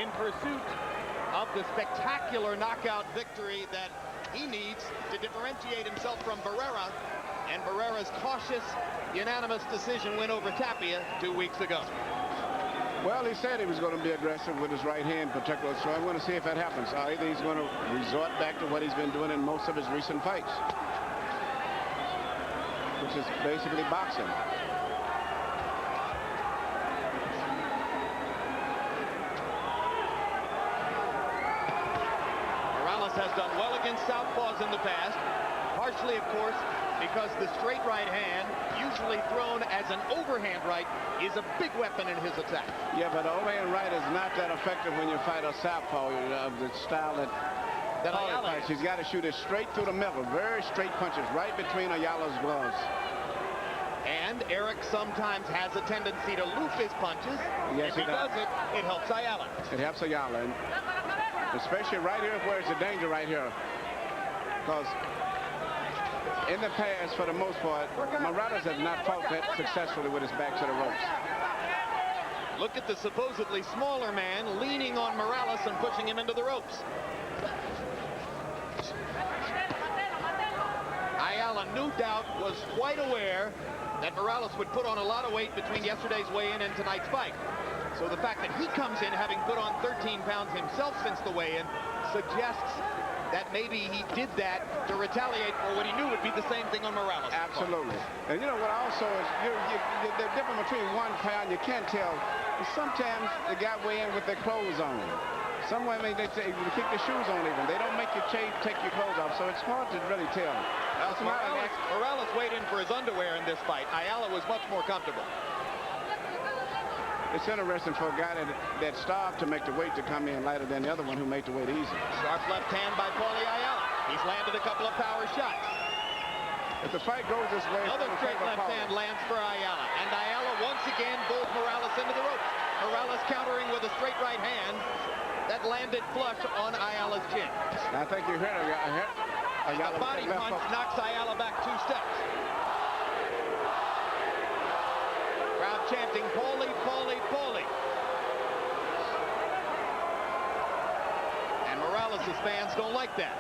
in pursuit of the spectacular knockout victory that he needs to differentiate himself from Barrera, and Barrera's cautious, unanimous decision win over Tapia 2 weeks ago. Well, he said he was going to be aggressive with his right hand in particular, so I'm going to see if that happens. Either he's going to resort back to what he's been doing in most of his recent fights, which is basically boxing. Morales has done well against southpaws in the past, partially, of course, because the straight right hand, usually thrown as an overhand right, is a big weapon in his attack. Yeah, but the overhand right is not that effective when you fight a southpaw of the style that Ayala fights. He's got to shoot it straight through the middle, very straight punches right between Ayala's gloves. And Eric sometimes has a tendency to loop his punches. Yes, if he does it, it helps Ayala. It helps Ayala, and especially right here where it's a danger right here, because in the past, for the most part, Morales has not fought that successfully with his back to the ropes. Look at the supposedly smaller man leaning on Morales and pushing him into the ropes. Ayala, no doubt, was quite aware that Morales would put on a lot of weight between yesterday's weigh-in and tonight's fight. So the fact that he comes in having put on 13 pounds himself since the weigh-in suggests that maybe he did that to retaliate for what he knew would be the same thing on Morales. Absolutely. And you know what also is, the difference between 1 pound, you can't tell. Sometimes the guy weigh in with their clothes on. Some women, they keep the shoes on even. They don't make you take your clothes off, so it's hard to really tell. Morales weighed in for his underwear in this fight. Ayala was much more comfortable. It's interesting for a guy that starved to make the weight to come in lighter than the other one who made the weight easy. Sharp left hand by Paulie Ayala. He's landed a couple of power shots. If the fight goes this way, another straight left hand lands for Ayala. And Ayala once again bowled Morales into the ropes. Morales countering with a straight right hand that landed flush on Ayala's chin. I think you heard a body punch knocks Ayala back 2 steps. Crowd chanting, Paulie, Paulie, Paulie. And Morales' fans don't like that.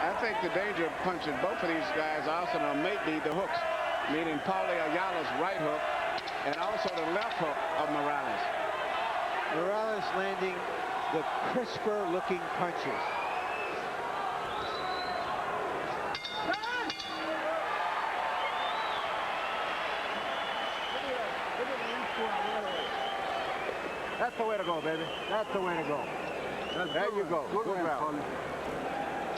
I think the danger of punching both of these guys also may be the hooks, meaning Paulie Ayala's right hook and also the left hook of Morales. Morales landing the crisper looking punches. That's the way to go, baby. That's the way to go. There you go. Good round.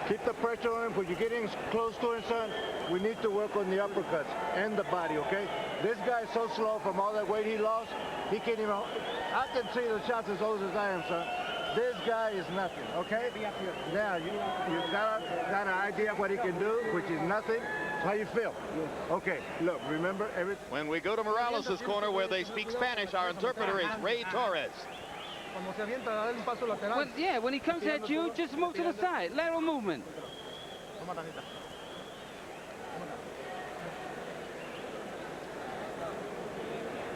Keep the pressure on him. When you get in close to him, son, we need to work on the uppercuts and the body, okay? This guy's so slow from all that weight he lost, he can't even... I can see the shots as old as I am, son. This guy is nothing, okay? Now, you got an idea of what he can do, which is nothing. How you feel? Okay, look, remember everything. When we go to Morales' corner where they speak Spanish, our interpreter is Ray Torres. When he comes at you, just move to the side. Lateral movement.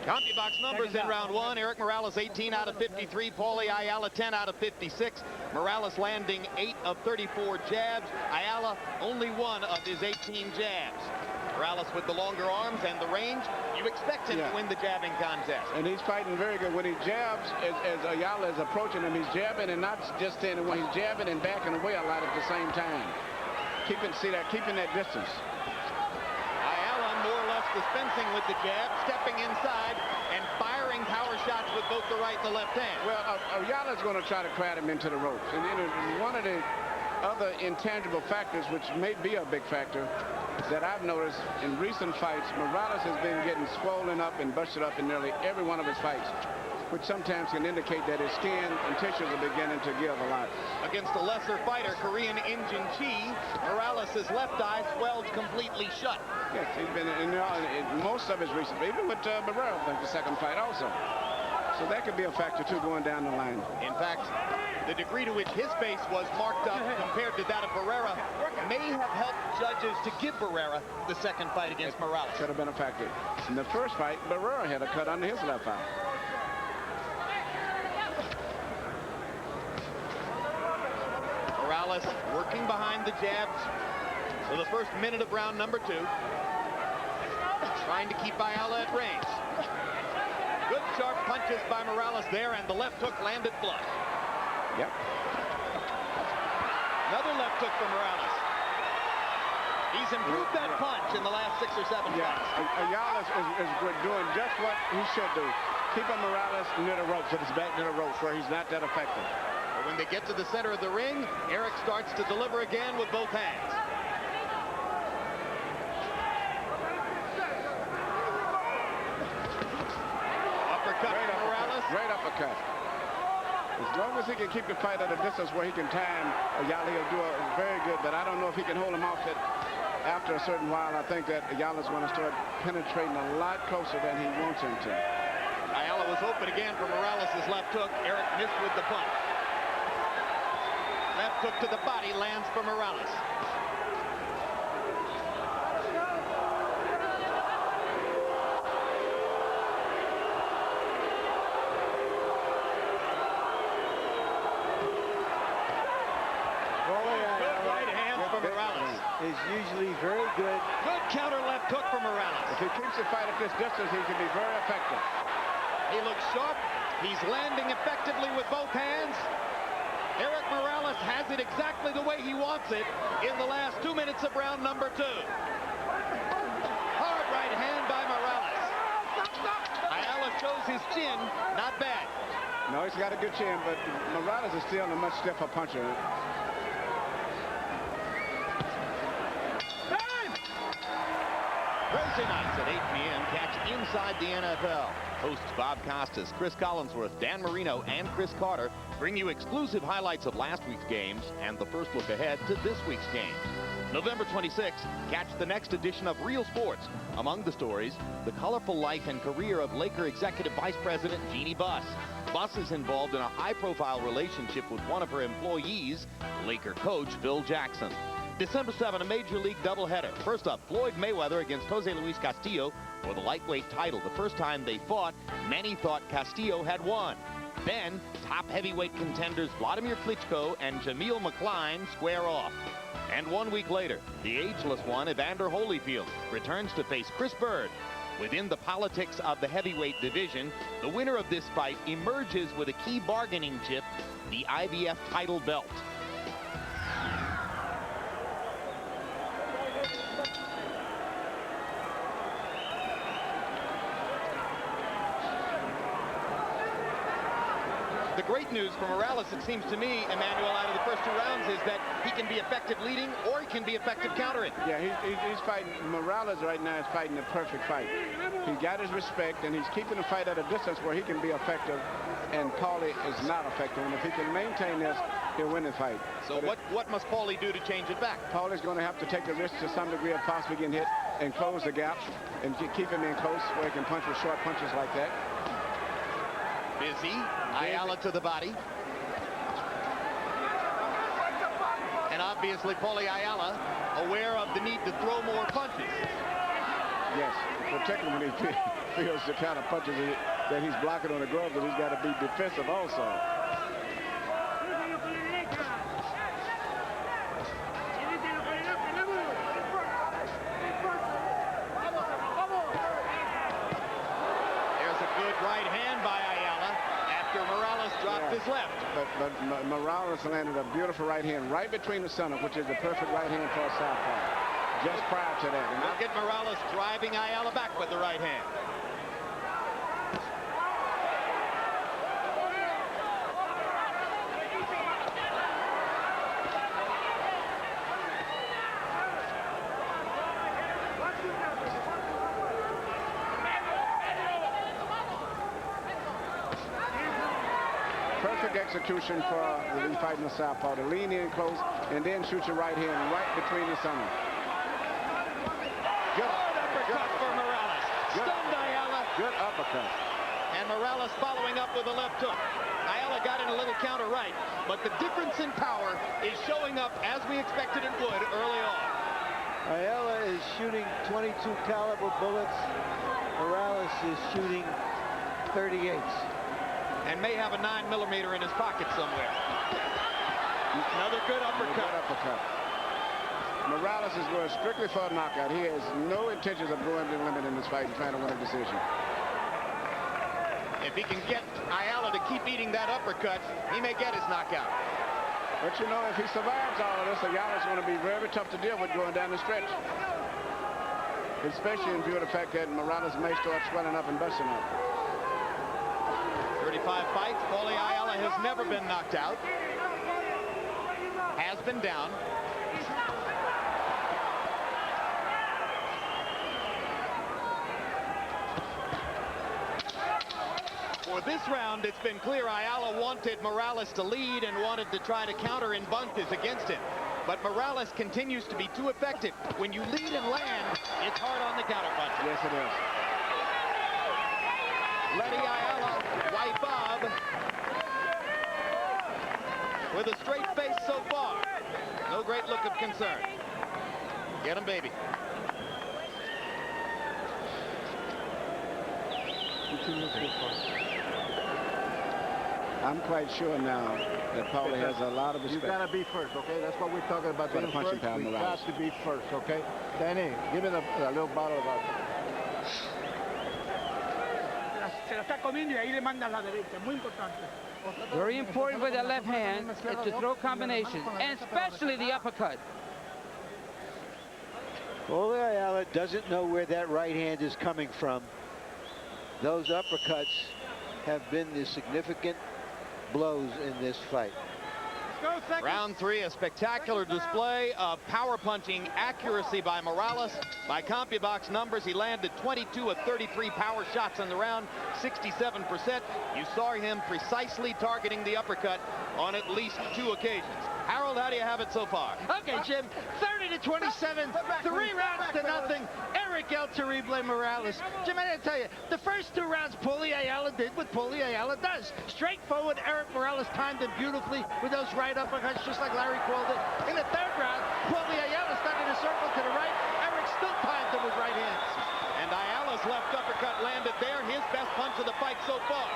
CompuBox numbers in round 1. Eric Morales 18 out of 53. Paulie Ayala 10 out of 56. Morales landing 8 of 34 jabs. Ayala only 1 of his 18 jabs. Morales with the longer arms and the range. You expect him to win the jabbing contest. And he's fighting very good. When he jabs, as Ayala is approaching him, he's jabbing and not just standing when he's jabbing and backing away a lot at the same time. Keeping that distance. More or less dispensing with the jab, stepping inside and firing power shots with both the right and the left hand. Well, Ayala's going to try to crowd him into the ropes. And one of the other intangible factors, which may be a big factor, that I've noticed in recent fights, Morales has been getting swollen up and busted up in nearly every one of his fights, which sometimes can indicate that his skin and tissues are beginning to give a lot. Against a lesser fighter, Korean Injin Chi, Morales' left eye swelled completely shut. Yes, he's been in most of his recent, even with Barrera, I think, the second fight also. So that could be a factor, too, going down the line. In fact, the degree to which his face was marked up compared to that of Barrera may have helped judges to give Barrera the second fight against Morales. Could have been a factor. In the first fight, Barrera had a cut under his left eye. Morales working behind the jabs for the first minute of round number 2. Trying to keep Ayala at range. Good sharp punches by Morales there, and the left hook landed flush. Yep. Another left hook for Morales. He's improved that punch in the last 6 or 7 Yeah, fights. Ayala is doing just what he should do. Keeping Morales near the ropes, with his back near the ropes, where he's not that effective. But when they get to the center of the ring, Eric starts to deliver again with both hands. Uppercut from Morales. Great uppercut. As long as he can keep the fight at a distance where he can time Ayala, he'll do very good. But I don't know if he can hold him off it after a certain while. I think that Ayala's going to start penetrating a lot closer than he wants him to. Ayala was open again for Morales' left hook. Eric missed with the punch. Left hook to the body lands for Morales. Good right hand for Morales. Is usually very good. Good counter left hook for Morales. If he keeps the fight at this distance, he can be very effective. He looks sharp. He's landing effectively with both hands. Eric Morales has it exactly the way he wants it in the last 2 minutes of round number 2. Hard right hand by Morales. Ayala shows his chin. Not bad. No, he's got a good chin, but Morales is still a much stiffer puncher. Thursday nights at 8 p.m. catch Inside the NFL. Hosts Bob Costas, Chris Collinsworth, Dan Marino, and Chris Carter bring you exclusive highlights of last week's games and the first look ahead to this week's games. November 26th, catch the next edition of Real Sports. Among the stories, the colorful life and career of Laker Executive Vice President Jeannie Buss. Buss is involved in a high-profile relationship with one of her employees, Laker coach Phil Jackson. December 7, a Major League doubleheader. First up, Floyd Mayweather against Jose Luis Castillo for the lightweight title. The first time they fought, many thought Castillo had won. Then, top heavyweight contenders Vladimir Klitschko and Jamil McCline square off. And 1 week later, the ageless one, Evander Holyfield, returns to face Chris Bird. Within the politics of the heavyweight division, the winner of this fight emerges with a key bargaining chip, the IBF title belt. The great news for Morales, it seems to me, Emmanuel, out of the first 2 rounds is that he can be effective leading or he can be effective countering. Yeah, he's fighting. Morales right now is fighting the perfect fight. He got his respect, and he's keeping the fight at a distance where he can be effective, and Paulie is not effective. And if he can maintain this, he'll win the fight. So what must Paulie do to change it back? Paulie's going to have to take the risk to some degree of possibly getting hit and close the gap and keep him in close where he can punch with short punches like that. Busy. Ayala to the body. And obviously, Paulie Ayala aware of the need to throw more punches. Yes, particularly when he feels the kind of punches that he's blocking on the gloves, that he's got to be defensive also. Right hand by Ayala after Morales dropped his left. But Morales landed a beautiful right hand right between the center, which is the perfect right hand for a southpaw. Just prior to that. Look at Morales driving Ayala back with the right hand. Perfect execution for the fighting the southpaw to lean in close and then shoot your right hand right between the center. Good uppercut for Morales. Stunned Ayala. Good uppercut. And Morales following up with a left hook. Ayala got in a little counter right, but the difference in power is showing up as we expected it would early on. Ayala is shooting 22 caliber bullets. Morales is shooting 38s. And may have a 9mm in his pocket somewhere. Another good uppercut. Good uppercut. Morales is going strictly for a knockout. He has no intentions of going to the limit in this fight and trying to win a decision. If he can get Ayala to keep eating that uppercut, he may get his knockout. But you know, if he survives all of this, Ayala's going to be very tough to deal with going down the stretch. Especially in view of the fact that Morales may start swelling up and busting up. 35 fights. Paulie Ayala has never been knocked out. Has been down. For this round, it's been clear Ayala wanted Morales to lead and wanted to try to counter in bunches against him. But Morales continues to be too effective. When you lead and land, it's hard on the counter punch. Yes, it is. Letty Ayala, white bob, with a straight face so far. No great look of concern. Get him, baby. I'm quite sure now that Paulie has a lot of respect. You gotta be first, okay? That's what we're talking about. For the Being punching first. power We Morales. got to be first, okay? Danny, give me a little bottle of vodka. Se la está comiendo y ahí le manda a la derecha. Muy importante. Very important with the left hand is to throw combinations, and especially the uppercut. Paulie Ayala doesn't know where that right hand is coming from. Those uppercuts have been the significant blows in this fight. Round 3, a spectacular display of power punching accuracy by Morales. By CompuBox numbers, he landed 22 of 33 power shots in the round, 67%. You saw him precisely targeting the uppercut on at least 2 occasions. Harold, how do you have it so far? Okay, Jim, 30-27, 3 rounds to nothing. Eric El Terrible Morales. Jim, I gotta tell you, the first 2 rounds, Paulie Ayala did what Paulie Ayala does. Straightforward, Eric Morales timed it beautifully with those right uppercuts, just like Larry called it. In the 3rd round, Paulie Ayala started to circle to the right. Eric still timed them with right hands. And Ayala's left uppercut landed there, his best punch of the fight so far.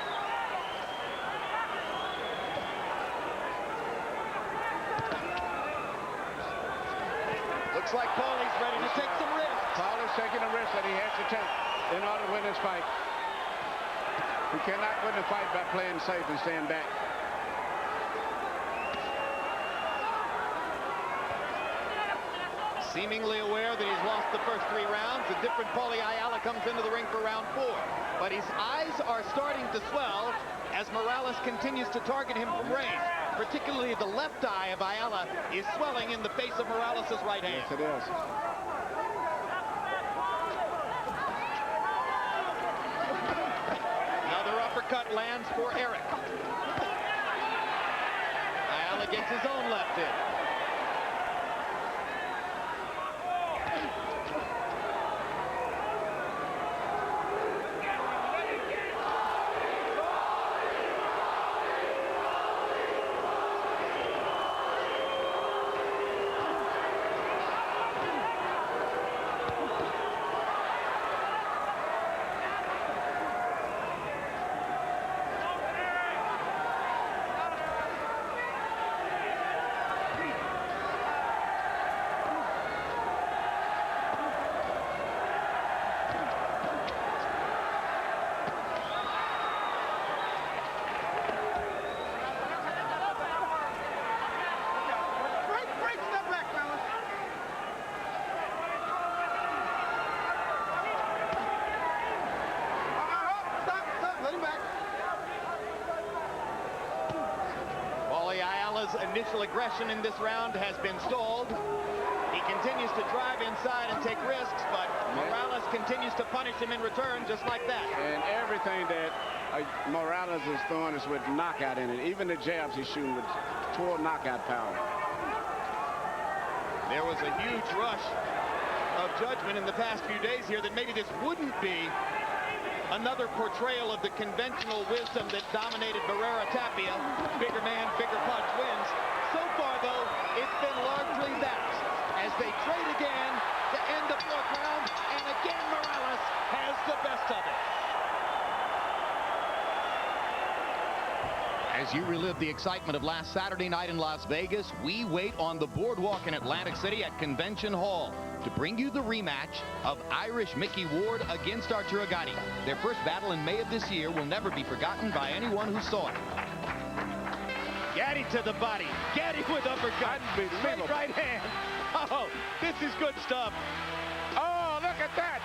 Looks like Paulie's ready to take some risks. Paulie's taking a risk that he has to take in order to win this fight. He cannot win the fight by playing safe and staying back. Seemingly aware that he's lost the first 3 rounds, a different Paulie Ayala comes into the ring for round 4. But his eyes are starting to swell as Morales continues to target him from range. Particularly the left eye of Ayala is swelling in the face of Morales' right hand. Yes, it is. Another uppercut lands for Eric. Ayala gets his own left in. Initial aggression in this round has been stalled. He continues to drive inside and take risks, but Morales continues to punish him in return just like that. And everything that Morales is throwing is with knockout in it. Even the jabs he's shooting with full knockout power. There was a huge rush of judgment in the past few days here that maybe this wouldn't be another portrayal of the conventional wisdom that dominated Barrera Tapia. Bigger man, bigger punch wins. So far, though, it's been largely that. As they trade again to end the 4th round, and again Morales has the best of it. As you relive the excitement of last Saturday night in Las Vegas, we wait on the boardwalk in Atlantic City at Convention Hall to bring you the rematch of Irish Mickey Ward against Arturo Gatti. Their first battle in May of this year will never be forgotten by anyone who saw it. Gatti to the body. Gatti with uppercut. Straight right hand. Oh, this is good stuff. Oh, look at that.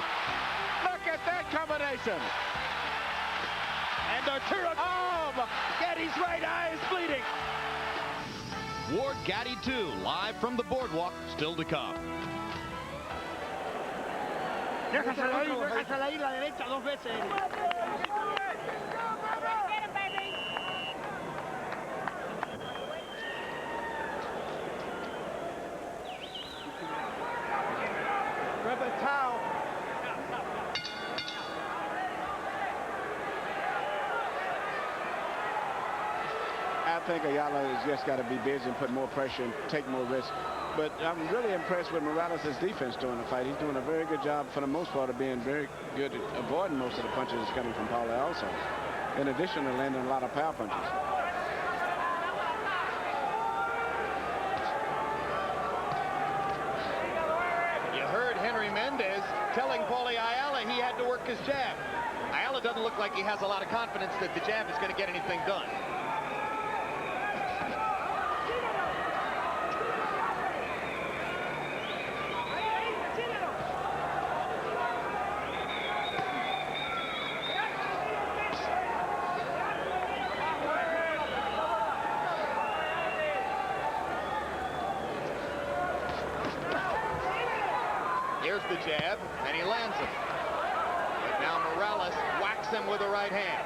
Look at that combination. And Arturo, Gatti's right eye is bleeding. Ward Gatti 2, live from the boardwalk, still to come. Déjasela ahí la derecha 2 veces. Grab a towel. I think Ayala has just got to be busy and put more pressure and take more risks. But I'm really impressed with Morales' defense during the fight. He's doing a very good job, for the most part, of being very good at avoiding most of the punches that's coming from Paulie also. In addition to landing a lot of power punches. You heard Henry Mendez telling Paulie Ayala he had to work his jab. Ayala doesn't look like he has a lot of confidence that the jab is going to get anything done. Here's the jab, and he lands it. But now Morales whacks him with the right hand.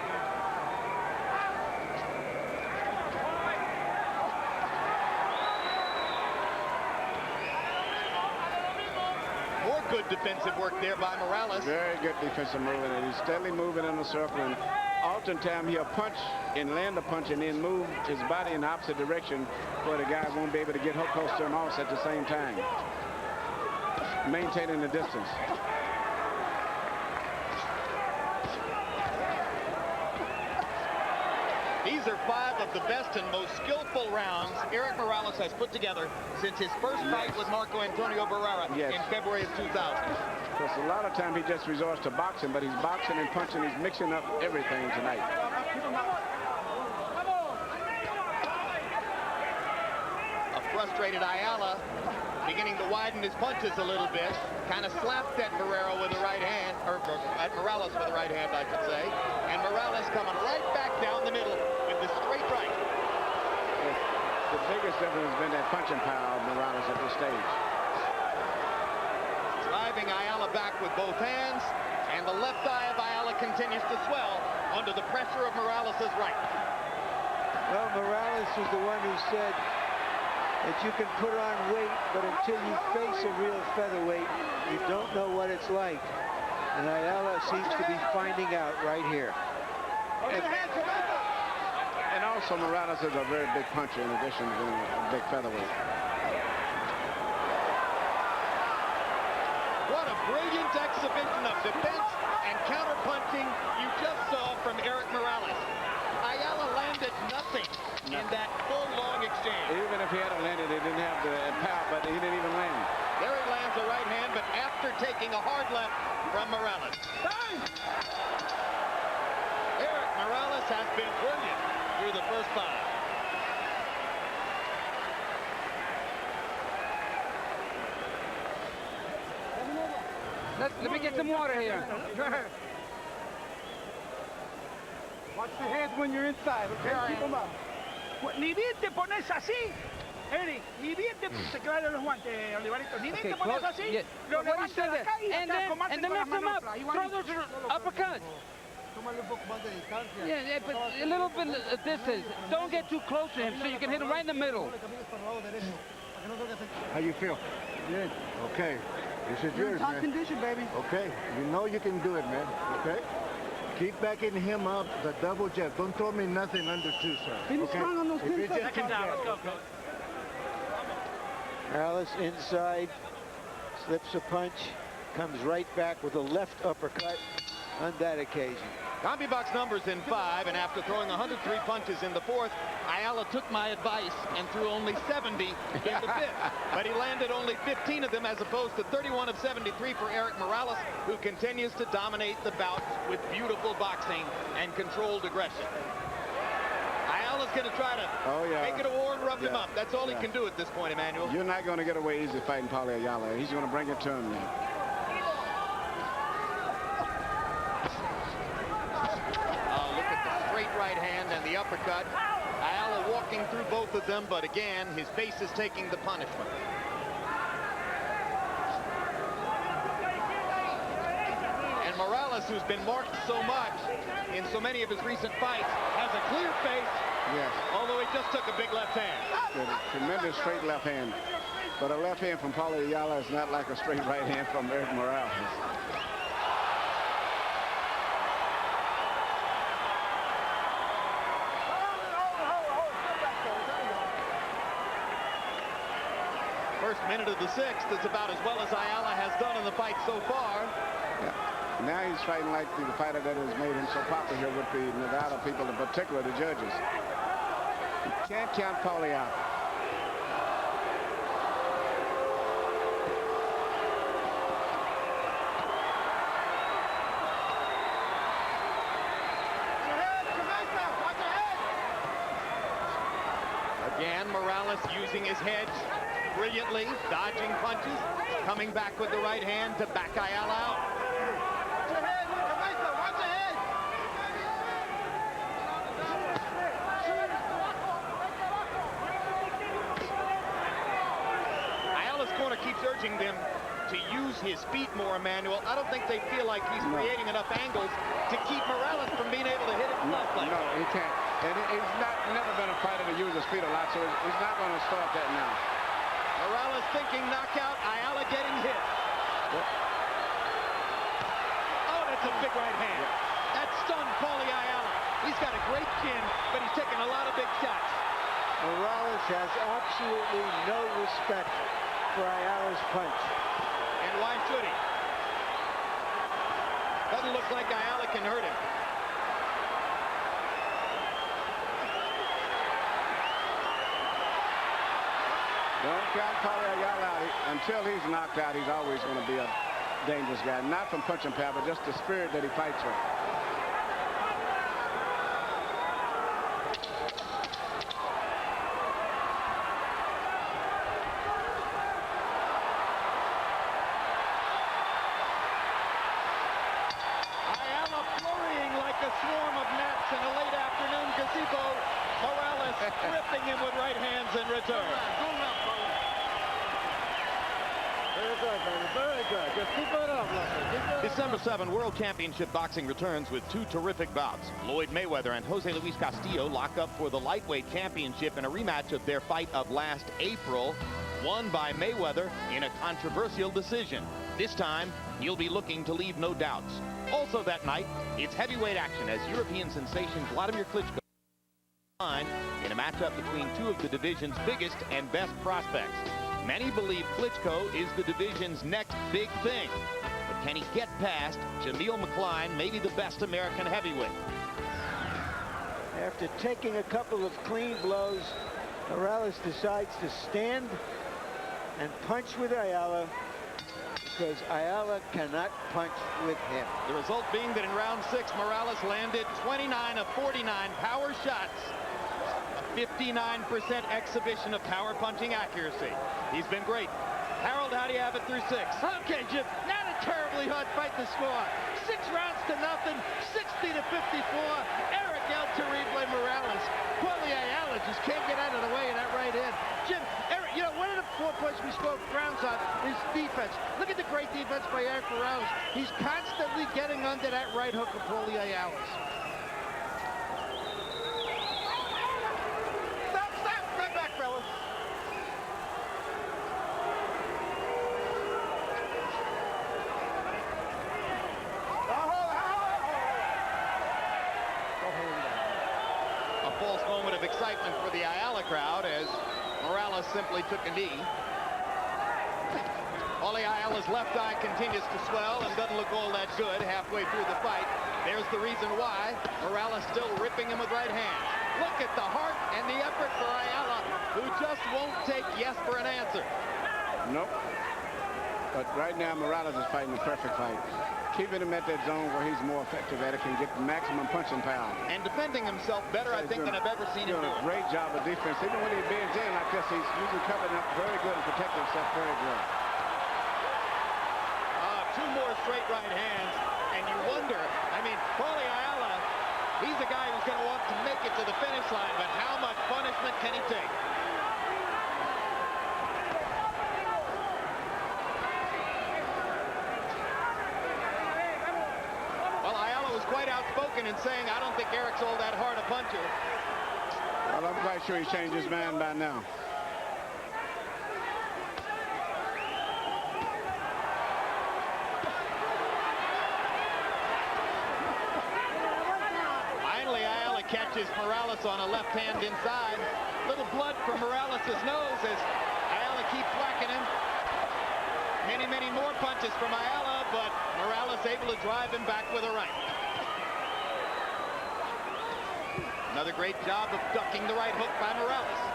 More good defensive work there by Morales. Very good defensive movement, and he's steadily moving in the circle. And oftentimes he'll punch and land a punch and then move his body in the opposite direction where the guy won't be able to get close to him also at the same time. Maintaining the distance. These are 5 of the best and most skillful rounds Eric Morales has put together since his first fight with Marco Antonio Barrera in February of 2000. Because a lot of time he just resorts to boxing, but he's boxing and punching. He's mixing up everything tonight. A frustrated Ayala beginning to widen his punches a little bit. Kind of slapped at Barrera with the right hand, or at Morales with the right hand, I should say. And Morales coming right back down the middle with the straight right. The biggest difference has been that punching power of Morales at this stage. Driving Ayala back with both hands, and the left eye of Ayala continues to swell under the pressure of Morales' right. Well, Morales was the one who said that you can put on weight, but until you face a real featherweight, you don't know what it's like. And Ayala seems to be finding out right here. And also Morales is a very big puncher in addition to being a big featherweight. What a brilliant exhibition of defense and counterpunching you just saw from Eric Morales. Ayala landed nothing in that full long exchange. Even if he had landed, he didn't have the power, but he didn't even land. There he lands a right hand, but after taking a hard left from Morales. Eric Morales has been brilliant through the first 5. Let me get some water here. Watch the hands when you're inside, okay? Keep them up. Ni bien te pones así, Eddie. Ni bien te claro los guantes, Olivarito. Ni bien te pones así. Lo levantas acá y and then lift them up. Throw those uppercuts. Yeah, but a little bit of distance. Don't get too close to him so you can hit him right in the middle. How you feel? Good. Okay. This is yours, man. condition, baby. Okay. You know you can do it, man. Okay? Keep backing him up, the double jab. Don't throw me nothing under 2, sir. Finish strong on those If you just Second down, let's go, coach. Morales inside, slips a punch, comes right back with a left uppercut on that occasion. CompuBox numbers in 5, and after throwing 103 punches in the 4th, Ayala took my advice and threw only 70 in the 5th. But he landed only 15 of them as opposed to 31 of 73 for Erik Morales, who continues to dominate the bouts with beautiful boxing and controlled aggression. Ayala's going to try to make it a war and rub him up. That's all he can do at this point, Emmanuel. You're not going to get away easy fighting Paulie Ayala. He's going to bring it to him now. Right hand and the uppercut. Ayala walking through both of them, but again, his face is taking the punishment. And Morales, who's been marked so much in so many of his recent fights, has a clear face. Yes. Although he just took a big left hand. Good. Tremendous straight left hand. But a left hand from Paulie Ayala is not like a straight right hand from Erik Morales. First minute of the 6th is about as well as Ayala has done in the fight so far. Yeah. Now he's fighting like the fighter that has made him so popular here with the Nevada people, in particular the judges. You can't count Paulie out. Again, Morales using his head brilliantly, dodging punches, coming back with the right hand to back Ayala out. Ayala's corner keeps urging them to use his feet more, Emmanuel. I don't think they feel like he's creating enough angles to keep Morales from being able to hit it left leg. No, he can't. And he's never been a fighter to use his feet a lot, so he's not going to start that now. Morales thinking knockout, Ayala getting hit. Oh, that's a big right hand. That stunned Paulie Ayala. He's got a great chin, but he's taking a lot of big shots. Morales has absolutely no respect for Ayala's punch. And why should he? Doesn't look like Ayala can hurt him. Don't count Paulie Ayala out. Until he's knocked out, he's always going to be a dangerous guy. Not from punching power, but just the spirit that he fights with. Ayala flurrying like a swarm of gnats in a late afternoon gazebo. Morales ripping him with right hands in return. Very good, baby. Very good. Just keep it up, Lucky. December 7, World Championship Boxing returns with 2 terrific bouts. Floyd Mayweather and Jose Luis Castillo lock up for the lightweight championship in a rematch of their fight of last April, won by Mayweather in a controversial decision. This time, he'll be looking to leave no doubts. Also that night, it's heavyweight action as European sensation Vladimir Klitschko in a matchup between 2 of the division's biggest and best prospects. Many believe Klitschko is the division's next big thing. But can he get past Jameel McCline, maybe the best American heavyweight? After taking a couple of clean blows, Morales decides to stand and punch with Ayala because Ayala cannot punch with him. The result being that in round 6, Morales landed 29 of 49 power shots. 59% exhibition of power punching accuracy. He's been great. Harold, how do you have it through 6? Okay, Jim, not a terribly hard fight to score. 6 rounds to nothing, 60 to 54. Eric El Terrible Morales. Paulie Ayala just can't get out of the way of that right hand. Jim, Eric, you know, one of the 4 points we scored rounds on is defense. Look at the great defense by Erik Morales. He's constantly getting under that right hook of Paulie Ayala's. Excitement for the Ayala crowd as Morales simply took a knee. Paulie Ayala's left eye continues to swell and doesn't look all that good halfway through the fight. There's the reason why. Morales still ripping him with right hand. Look at the heart and the effort for Ayala, who just won't take yes for an answer. Nope. But right now, Morales is fighting the perfect fight. Keeping him at that zone where he's more effective at it, can get the maximum punching power. And defending himself better, I think, than I've ever seen him do. A great job of defense. Even when he bends in like this, he's usually covering up very good and protecting himself very good. Two more straight right hands, and you wonder, I mean, Paulie Ayala, he's a guy who's going to want to make it to the finish line, but how much punishment can he take? Well, Ayala was quite outspoken in saying, I don't think Eric's all that hard a puncher. Well, I'm quite sure he's changed his mind by now. Catches Morales on a left hand inside. Little blood from Morales' nose as Ayala keeps whacking him. Many more punches from Ayala, but Morales able to drive him back with a right. Another great job of ducking the right hook by Morales.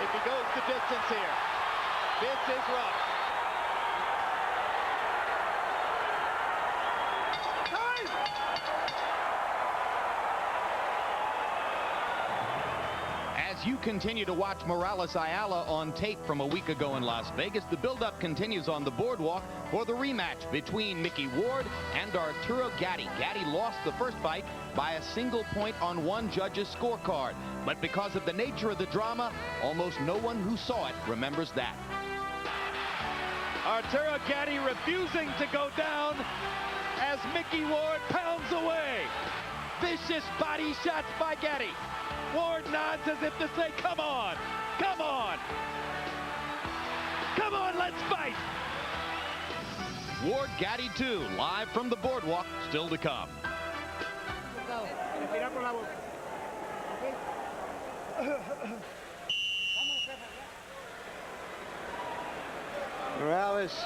If he goes the distance here. This is rough. As you continue to watch Morales Ayala on tape from a week ago in Las Vegas, the build-up continues on the boardwalk for the rematch between Mickey Ward and Arturo Gatti. Gatti lost the first fight by a single point on one judge's scorecard. But because of the nature of the drama, almost no one who saw it remembers that. Arturo Gatti refusing to go down as Mickey Ward pounds away. Vicious body shots by Gatti. Ward nods as if to say, come on, come on. Come on, let's fight. Ward Gatti 2, live from the boardwalk, still to come. Morales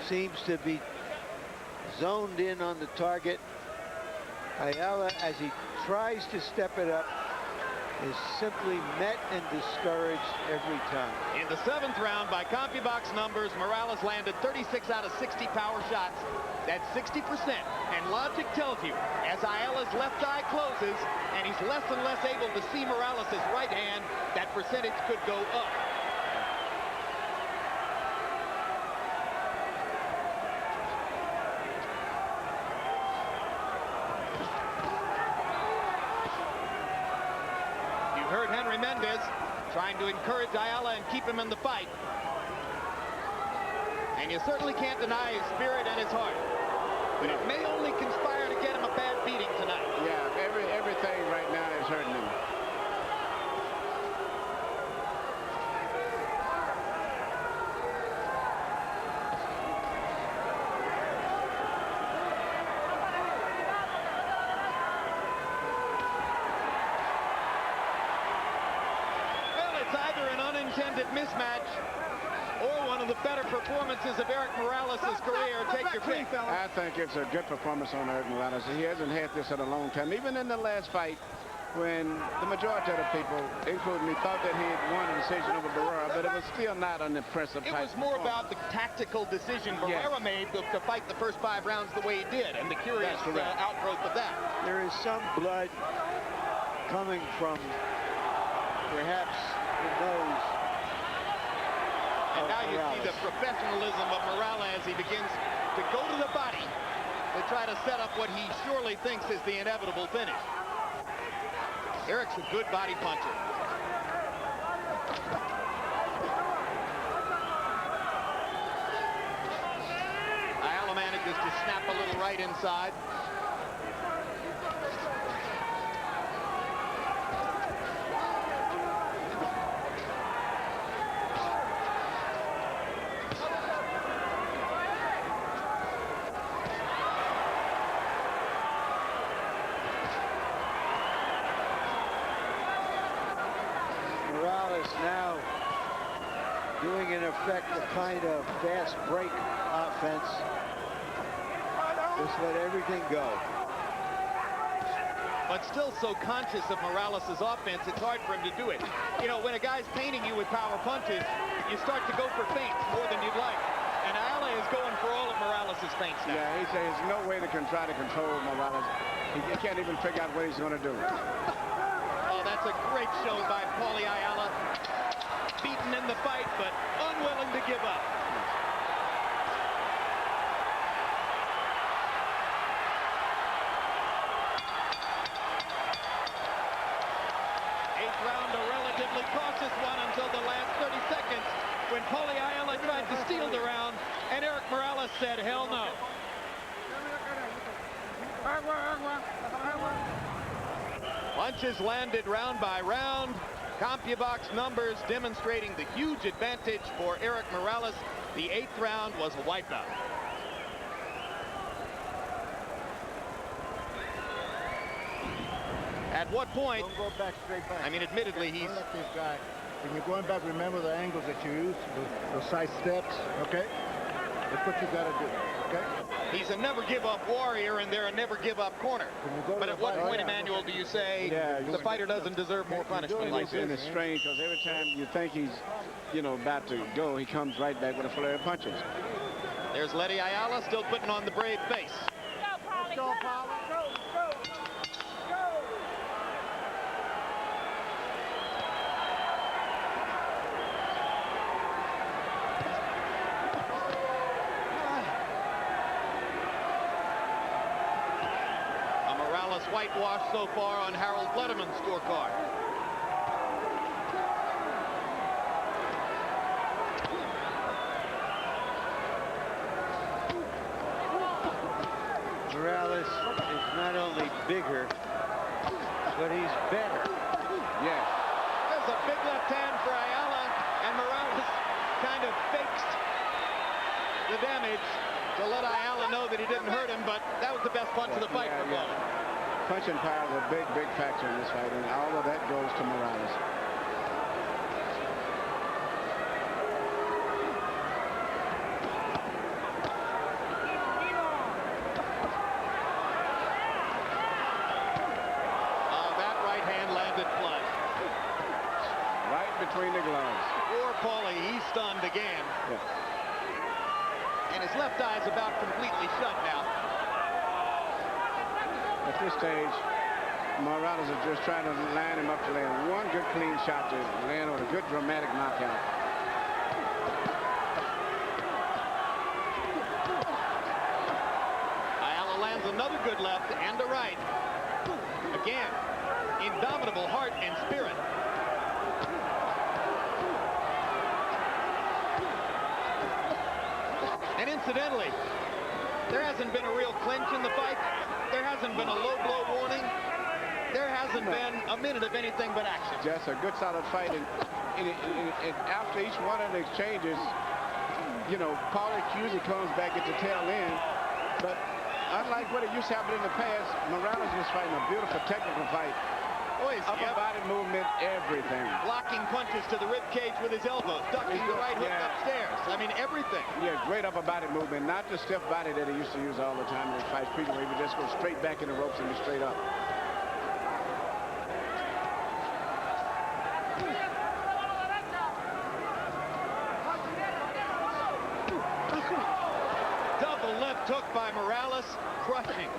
seems to be zoned in on the target. Ayala, as he tries to step it up, is simply met and discouraged every time. In the 7th round, by CompuBox numbers, Morales landed 36 out of 60 power shots. That's 60%. And logic tells you, as Ayala's left eye closes, and he's less and less able to see Morales' right hand, that percentage could go up. Trying to encourage Ayala and keep him in the fight. And you certainly can't deny his spirit and his heart. But it may only conspire to get him a bad beating tonight. Yeah, everything right now is hurting him. Mismatch or one of the better performances of Eric Morales' career. Take your pick. I think it's a good performance on Eric Morales. He hasn't had this in a long time. Even in the last fight, when the majority of the people, including me, thought that he had won a decision over Barrera, but it was still not an impressive type. It was more about the tactical decision Barrera made to fight the first 5 rounds the way he did, and the curious outgrowth of that. There is some blood coming from perhaps the nose. And now you see the professionalism of Morales as he begins to go to the body to try to set up what he surely thinks is the inevitable finish. Eric's a good body puncher. Ayala manages to snap a little right inside. Morales now doing in effect the kind of fast break offense. Just let everything go. But still so conscious of Morales' offense, it's hard for him to do it. You know, when a guy's painting you with power punches, you start to go for feints more than you'd like. And Ayala is going for all of Morales' feints now. Yeah, he says no way to try to control Morales. He can't even figure out what he's going to do. Oh, that's a great show by Paulie Ayala. Beaten in the fight, but unwilling to give up. Eighth round, a relatively cautious one until the last 30 seconds when Paulie Ayala tried to steal the round, and Erik Morales said, hell no. Punches landed round by round. CompuBox numbers demonstrating the huge advantage for Erik Morales. The 8th round was a wipeout. At what point? Don't go back, straight back. I mean, admittedly, he's... Don't let this guy. When you're going back, remember the angles that you use, those side steps, okay? That's what you got to do, okay? He's a never-give-up warrior, and they're a never-give-up corner. But at what point, Emmanuel, do you say the fighter doesn't deserve more punishment like this? And it's strange because every time you think he's, you know, about to go, he comes right back with a flurry of punches. There's Letty Ayala still putting on the brave face. Let's go, Paulie. Whitewash so far on Harold Letterman's scorecard. Morales is not only bigger, but he's better. Yes. There's a big left hand for Ayala, and Morales kind of faked the damage to let Ayala know that he didn't hurt him, but that was the best punch of the fight for Paulie. Punching power is a big, big factor in this fight, and all of that goes to Morales. That right hand landed flush. Right between the gloves. Poor Paulie, he's stunned again. Yeah. And his left eye is about completely shut now. At this stage, Morales is just trying to line him up to land one good clean shot to land on a good dramatic knockout. Ayala lands another good left and a right. Again, indomitable heart and spirit. And incidentally, there hasn't been a real clinch in the fight. There hasn't been a low blow warning. There hasn't been a minute of anything but action. Just a good solid fight. And after each one of the exchanges, you know, Paulie usually comes back at the tail end. But unlike what it used to happen in the past, Morales was fighting a beautiful technical fight. Upper body movement, everything. Blocking punches to the rib cage with his elbows, ducking the right hook upstairs. I mean, everything. Yeah, great upper body movement, not the stiff body that he used to use all the time in his fights. People, he would just go straight back in the ropes and be straight up. Double left hook by Morales, crushing.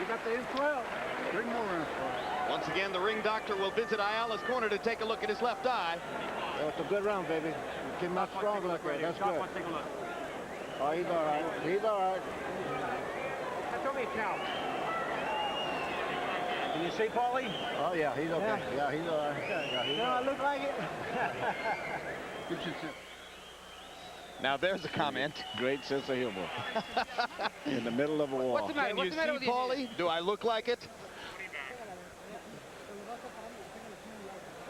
got the in 12. 3 more rounds. Once again, the ring doctor will visit Ayala's corner to take a look at his left eye. Well, it's a good round, baby. You came out strong like that. That's good. Take a look. Oh, he's all right. He's all right. Tell me now. Can you see Paulie? Oh, yeah, he's okay. Yeah, he's all right. Yeah, he's all right. look like it. Now there's a comment. Great sense of humor. In the middle of a wall. What's the matter? Can What's you the matter see with you? Paulie? Do I look like it?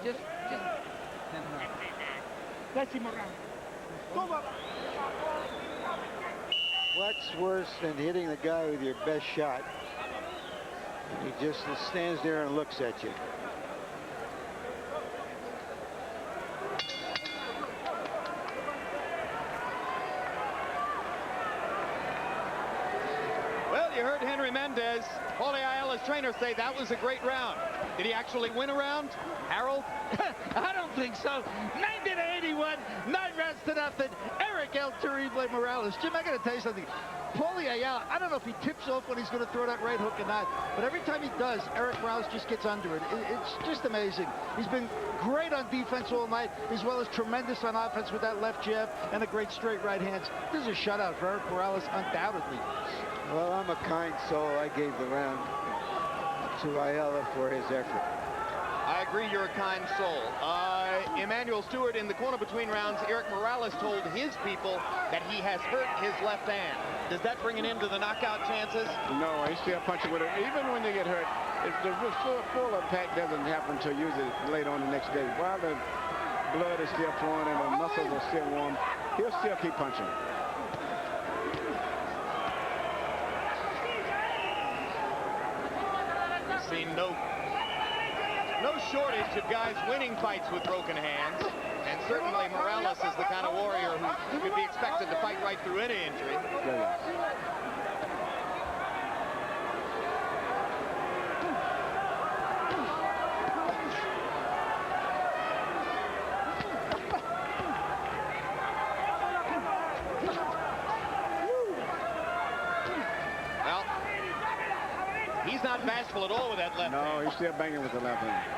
Just. Décimo round. Toma. What's worse than hitting the guy with your best shot? He just stands there and looks at you. Well, you heard Henry Mendez, Paulie Ayala's trainer, say that was a great round. Did he actually win a round, Harold? I don't think so. 90-81, 9 rounds to nothing. Eric El Terrible Morales. Jim, I got to tell you something. Paulie Ayala, I don't know if he tips off when he's going to throw that right hook or not, but every time he does, Eric Morales just gets under it. It's just amazing. He's been great on defense all night, as well as tremendous on offense with that left jab and a great straight right hands. This is a shutout for Eric Morales, undoubtedly. Well, I'm a kind soul. I gave the round to Ayala for his effort. I agree, you're a kind soul. Emmanuel Stewart in the corner between rounds. Eric Morales told his people that he has hurt his left hand. Does that bring an end to the knockout chances? No, he's still punching with it. Even when they get hurt, if the full impact doesn't happen until usually later on the next day. While the blood is still flowing and the muscles are still warm, he'll still keep punching. We've seen no shortage of guys winning fights with broken hands, and certainly Morales is the kind of warrior who could be expected to fight right through any injury. Well, he's not bashful at all with that left hand. No, he's still banging with the left hand.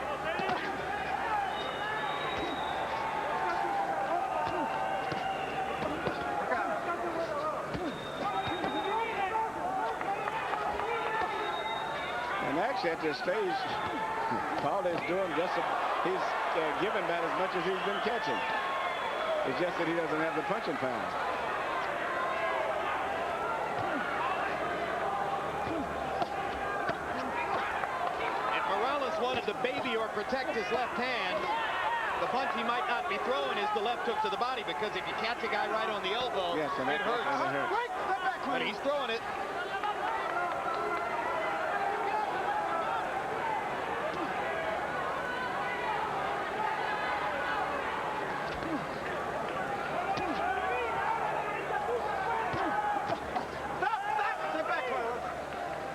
And actually at this stage, Paulie is doing he's giving that as much as he's been catching. It's just that he doesn't have the punching power. If Morales wanted to baby or protect his left hand, the punch he might not be throwing is the left hook to the body, because if you catch a guy right on the elbow, Yes, and it hurts. and it hurts. But he's throwing it.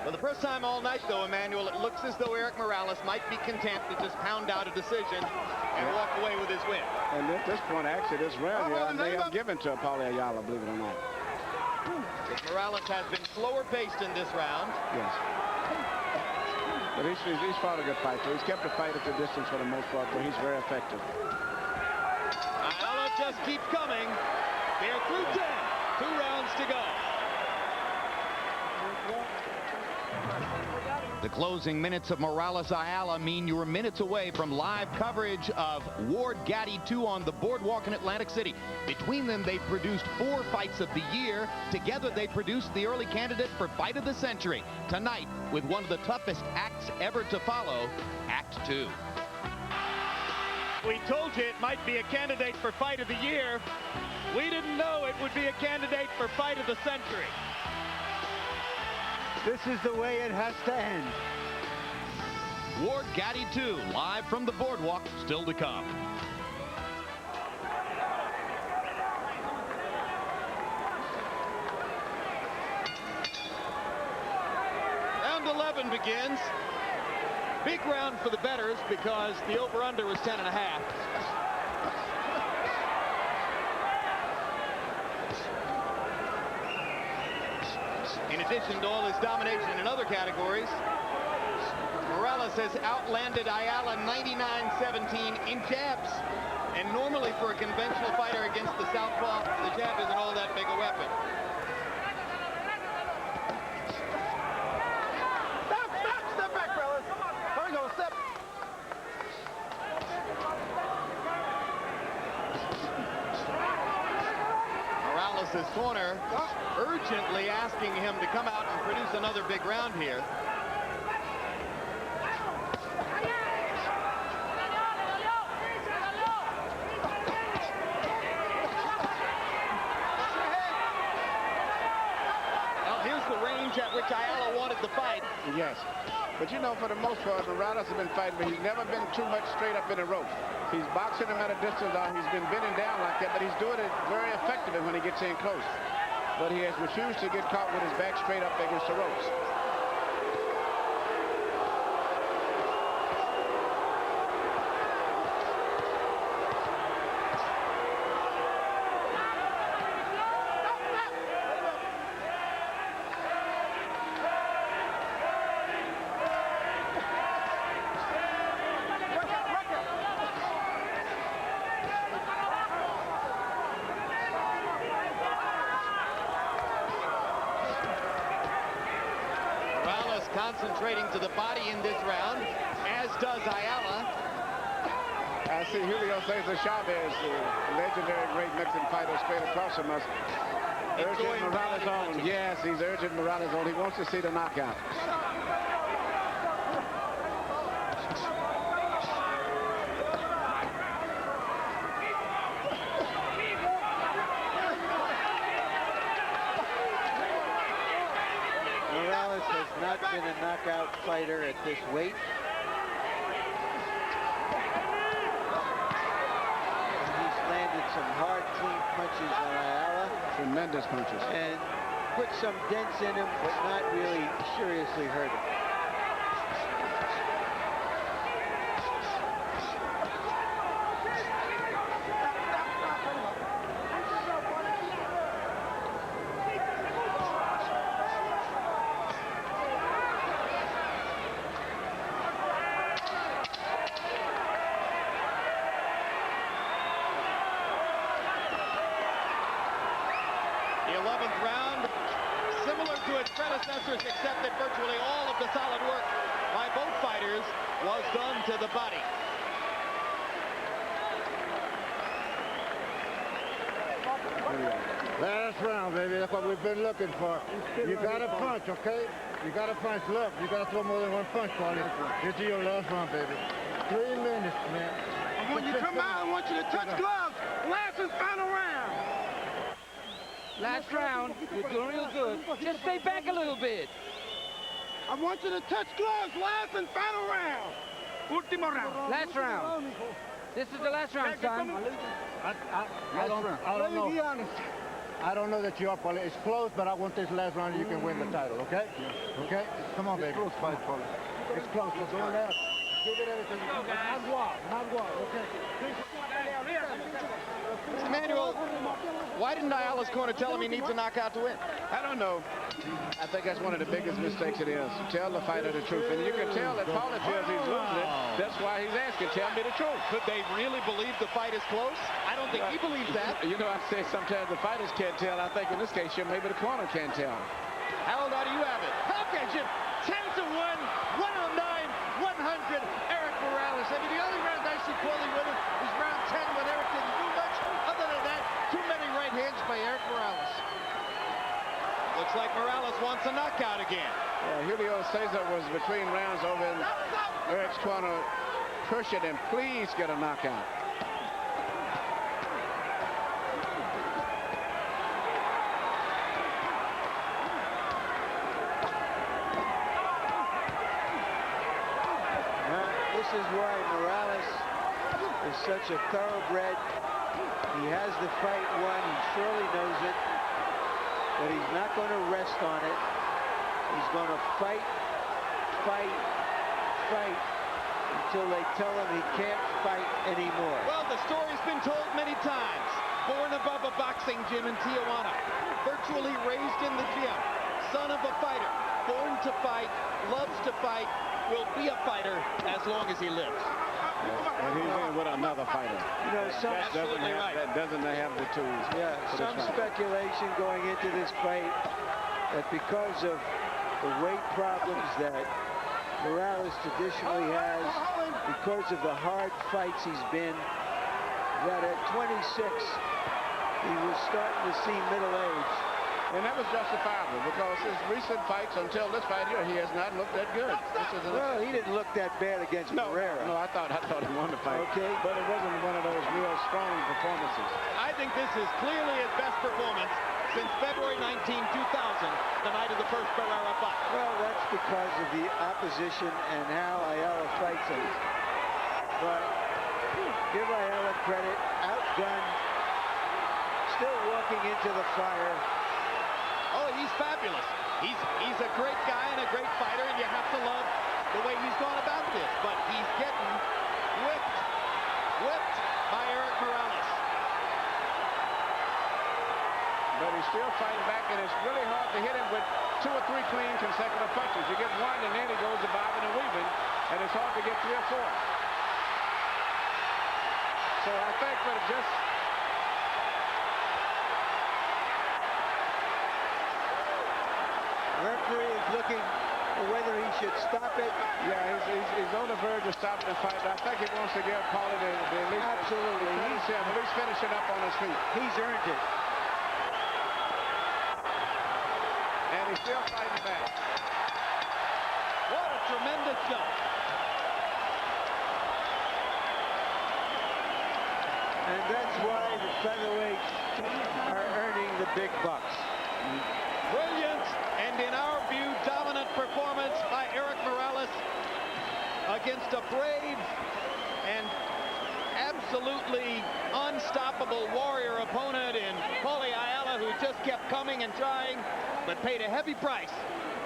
For the first time all night, though, Emmanuel, it looks as though Eric Morales might be content to just pound out a decision and walk away with his win. And at this point, actually, this round here may have given to Paulie Ayala, believe it or not. But Morales has been slower paced in this round. Yes. But he's fought a good fight, so he's kept the fight at the distance for the most part, but he's very effective. Ayala just keeps coming. They're through 10. 2 rounds to go. The closing minutes of Morales Ayala mean you're minutes away from live coverage of Ward Gaddy 2 on the boardwalk in Atlantic City. Between them, they've produced 4 fights of the year. Together, they produced the early candidate for Fight of the Century. Tonight, with one of the toughest acts ever to follow, Act 2. We told you it might be a candidate for Fight of the Year. We didn't know it would be a candidate for Fight of the Century. This is the way it has to end. Ward Gaddy 2, live from the boardwalk, still to come. Round 11 begins. Big round for the bettors because the over-under was 10.5. In addition to all his domination in other categories, Morales has outlanded Ayala 99-17 in jabs. And normally for a conventional fighter against the southpaw, the jab isn't all that big a weapon. Step back, fellas. There we go, step. Morales' corner urgently asking him to come out and produce another big round here. Well, here's the range at which Ayala wanted the fight. Yes. But you know, for the most part, Morales has been fighting, but he's never been too much straight up in the ropes. He's boxing him at a distance, or he's been bending down like that, but he's doing it very effectively when he gets in close. But he has refused to get caught with his back straight up against the ropes. Concentrating to the body in this round, as does Ayala. I see Julio Cesar Chavez, the legendary great Mexican fighter, straight across from us, urging Morales on. Yes, he's urging Morales on. He wants to see the knockout. Morales has not been a knockout fighter at this weight. And he's landed some hard, clean punches on Ayala. Tremendous punches. And put some dents in him, but not really seriously hurt him. Predecessors, except that virtually all of the solid work by both fighters was done to the body. Last round, baby. That's what we've been looking for. You got to punch, okay? You got to punch. Look, you got to throw more than one punch, Paulie. This is your last round, baby. 3 minutes, man. And when you come out, I want you to touch gloves. Last and final round. Last round, you're doing real good. Just stay back a little bit. I want you to touch gloves. Last and final round. Último round. Last round. This is the last round, son. I don't know. Be honest. I don't know that you are, Paulie. It's close, but I want this last round and you can win the title, okay? Okay? Come on, baby. It's close fight, Paulie. It's close. Let's go in there. Give it everything. Not wild, okay? Emmanuel, why didn't Ayala's corner tell him he needs a knockout to win? I don't know. I think that's one of the biggest mistakes it is. Tell the fighter the truth. And you can tell that Paulie feels he's losing it. That's why he's asking, tell me the truth. Could they really believe the fight is close? I don't think he believes that. You know, I say sometimes the fighters can't tell. I think in this case, maybe the corner can't tell. Harold, how do you have it? Okay, Jim. 10-1, 109, 100, Eric Morales. I mean, the only round I see Paulie winning is round 10 when Eric didn't do much. Other than that, too many right hands by Eric Morales. Looks like Morales wants a knockout again. Julio Cesar was between rounds over in Eric's corner, pushing him. Please get a knockout. This is why Morales is such a thoroughbred. He has the fight won. He surely knows it. But he's not going to rest on it. He's going to fight, fight, fight until they tell him he can't fight anymore. Well, the story's been told many times. Born above a boxing gym in Tijuana. Virtually raised in the gym. son of a fighter, born to fight, loves to fight, will be a fighter as long as he lives. And he's in with another fighter. You know, that doesn't have the tools. Yeah, some speculation going into this fight that because of the weight problems that Morales traditionally has, because of the hard fights he's been, that at 26, he was starting to see middle age. And that was justifiable because his recent fights until this fight here, he has not looked that good. Well, he didn't look that bad against Pereira. No, I thought he won the fight. Okay. But it wasn't one of those real strong performances. I think this is clearly his best performance since February 19, 2000, the night of the first Pereira fight. Well, that's because of the opposition and how Ayala fights him. But give Ayala credit, outgunned, still walking into the fire. Oh, he's fabulous. He's a great guy and a great fighter, and you have to love the way he's gone about this. But he's getting whipped by Eric Morales. But he's still fighting back, and it's really hard to hit him with 2 or 3 clean consecutive punches. You get one, and then he goes to bobbing and weaving, and it's hard to get 3 or 4. So I think that just referee is looking for whether he should stop it. Yeah, he's on the verge of stopping the fight. I think he wants to give Paulie the at least. Absolutely. At least finish it up on his feet. He's earned it. And he's still fighting back. What a tremendous jump. And that's why the featherweights are earning the big bucks. Brilliant, and in our view, dominant performance by Eric Morales against a brave and absolutely unstoppable warrior opponent in Paulie Ayala, who just kept coming and trying, but paid a heavy price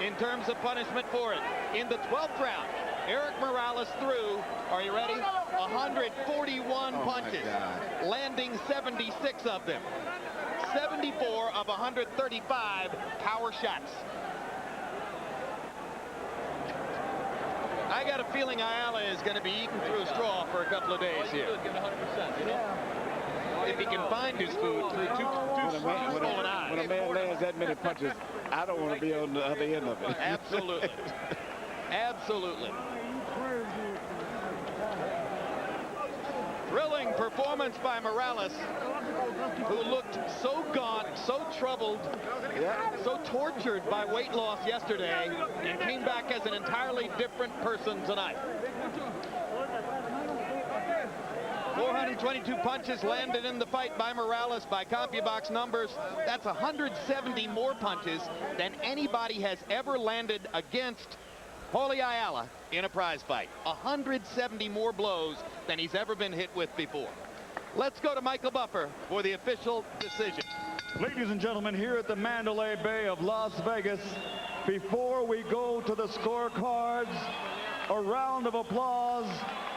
in terms of punishment for it. In the 12th round, Eric Morales threw, are you ready, 141 punches, landing 76 of them. 74 of 135 power shots. I got a feeling Ayala is going to be eating through a straw for a couple of days here. If he can find his food through two swollen eyes. When a man lands that many punches, I don't want to be on the other end of it. Absolutely. Absolutely. Thrilling performance by Morales, who looked so gaunt, so troubled, so tortured by weight loss yesterday, and came back as an entirely different person tonight. 422 punches landed in the fight by Morales by CompuBox numbers. That's 170 more punches than anybody has ever landed against Paulie Ayala in a prize fight. 170 more blows than he's ever been hit with before. Let's go to Michael Buffer for the official decision. Ladies and gentlemen, here at the Mandalay Bay of Las Vegas, before we go to the scorecards, a round of applause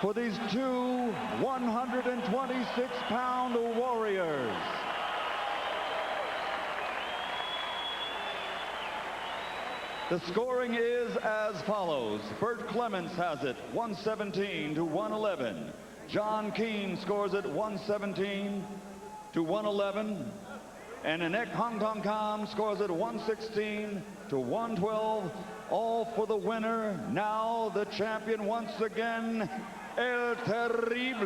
for these two 126-pound warriors. The scoring is as follows. Bert Clements has it 117 to 111. John Keane scores it 117 to 111. And Anek Hong Tong Kam scores it 116 to 112. All for the winner. Now the champion once again, El Terrible